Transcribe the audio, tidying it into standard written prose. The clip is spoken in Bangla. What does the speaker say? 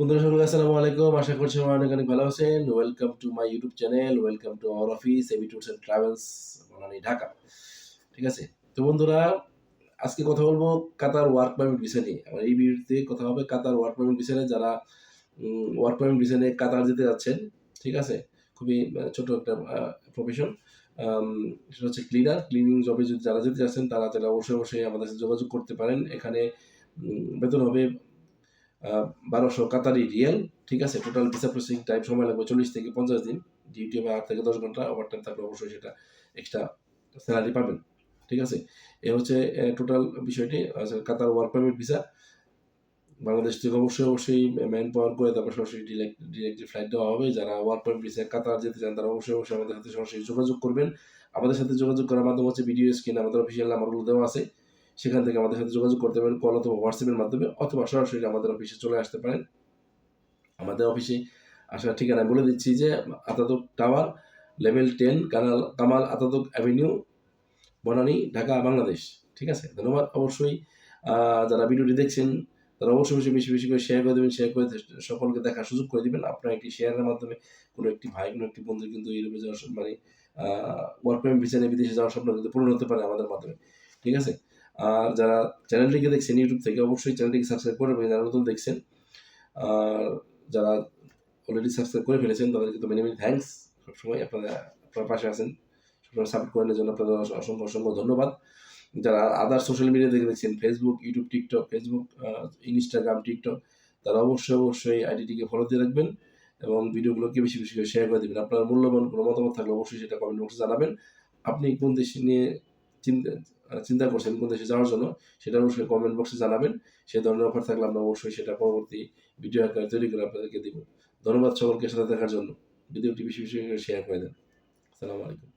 বন্ধুরা সকলকে আসসালামু আলাইকুম। আশা করছি সবাই অনেক অনেক ভালো আছেন। Welcome to my YouTube channel, welcome to our office AB tours and travels Banani Dhaka. ঠিক আছে? তো বন্ধুরা আজকে কথা বলবো কাতার ওয়ার্ক পারমিট ভিসা নিয়ে। আমার এই ভিডিওতে কথা হবে কাতার ওয়ার্ক পারমিট ভিসা নিয়ে। যারা ওয়ার্ক পারমিট ভিসা নিয়ে কাতার যেতে যাচ্ছেন, ঠিক আছে? খুবই ছোট একটা প্রফেশন। আম সেটা হচ্ছে ক্লিনার। ক্লিনিং জবে যদি যারা যেতে চাচ্ছেন তারা অবশ্যই আমাদের সাথে যোগাযোগ করতে পারেন। এখানে বেতন হবে ১,২০০ কাতারি রিয়াল। ঠিক আছে? টোটাল ভিসা প্রসেসিং টাইম সময় লাগবে ৪০ থেকে ৫০ দিন। ডিউটি হবে ৮ থেকে ১০ ঘন্টা। ওভারটাইম থাকলে অবশ্যই সেটা এক্সট্রা স্যালারি পাবেন। ঠিক আছে? এ হচ্ছে টোটাল বিষয়টি। আচ্ছা, কাতার ওয়ার্ক পারমিট ভিসা। বাংলাদেশ থেকে অবশ্যই ম্যান পাওয়ার করে তারপর সরাসরি ডিরেক্টলি ফ্লাইট দেওয়া হবে। যারা ওয়ার্ক পারমিট ভিসায় কাতার যেতে চান তারা অবশ্যই আমাদের সাথে সরাসরি যোগাযোগ করবেন। আমাদের সাথে যোগাযোগ করার মাধ্যম হচ্ছে ভিডিও স্ক্রিনে আমাদের অফিসিয়াল নাম্বারগুলো দেওয়া আছে। সেখান থেকে আমাদের সাথে যোগাযোগ করতে পারেন কল অথবা হোয়াটসঅ্যাপের মাধ্যমে, অথবা সরাসরি আমাদের অফিসে চলে আসতে পারেন। আমাদের অফিসে আসার ঠিকানা বলে দিচ্ছি যে Ataturk tower, level 10, Kamal Ataturk avenue, Banani, Dhaka, Bangladesh. ঠিক আছে? ধন্যবাদ। অবশ্যই যারা ভিডিওটি দেখছেন তারা অবশ্যই বেশি করে শেয়ার করে দেবেন। শেয়ার করে সকলকে দেখার সুযোগ করে দিবেন। আপনার একটি শেয়ারের মাধ্যমে কোনো একটি ভাই, কোনো একটি বন্ধু কিন্তু ইউরোপে যাওয়ার মানে ওয়ার্ক পারমিট ভিসা নিয়ে বিদেশে যাওয়ার স্বপ্ন কিন্তু পূরণ হতে পারে আমাদের মাধ্যমে। ঠিক আছে? আর যারা চ্যানেলটিকে দেখছেন ইউটিউব থেকে অবশ্যই চ্যানেলটিকে সাবস্ক্রাইব করে রাখবেন যারা নতুন দেখছেন। আর যারা অলরেডি সাবস্ক্রাইব করে ফেলেছেন তাদেরকে তো মেনি থ্যাঙ্কস। সবসময় আপনার পাশে আছেন, সবসময় সাপোর্ট করার জন্য আপনাদের অসংখ্য ধন্যবাদ। যারা আদার সোশ্যাল মিডিয়া দেখে দেখছেন Facebook, YouTube, TikTok, Facebook, Instagram, TikTok, তারা অবশ্যই আইডিটিকে ফলো দিয়ে রাখবেন এবং ভিডিওগুলোকে বেশি করে শেয়ার করে দেবেন। আপনার মূল্যবান কোনো মতামত থাকলে অবশ্যই সেটা কমেন্ট বক্সে জানাবেন। আপনি কোন দেশ নিয়ে চিন্তা করছেন, কোন দেশে যাওয়ার জন্য, সেটা অবশ্যই কমেন্ট বক্সে জানাবেন। সে ধরনের অফার থাকলে আমরা অবশ্যই সেটা পরবর্তী ভিডিও আকারে তৈরি করে আপনাদেরকে দিব। ধন্যবাদ সকলকে সাথে দেখার জন্য। ভিডিওটি বেশি করে শেয়ার করে দেন। আসসালামু আলাইকুম।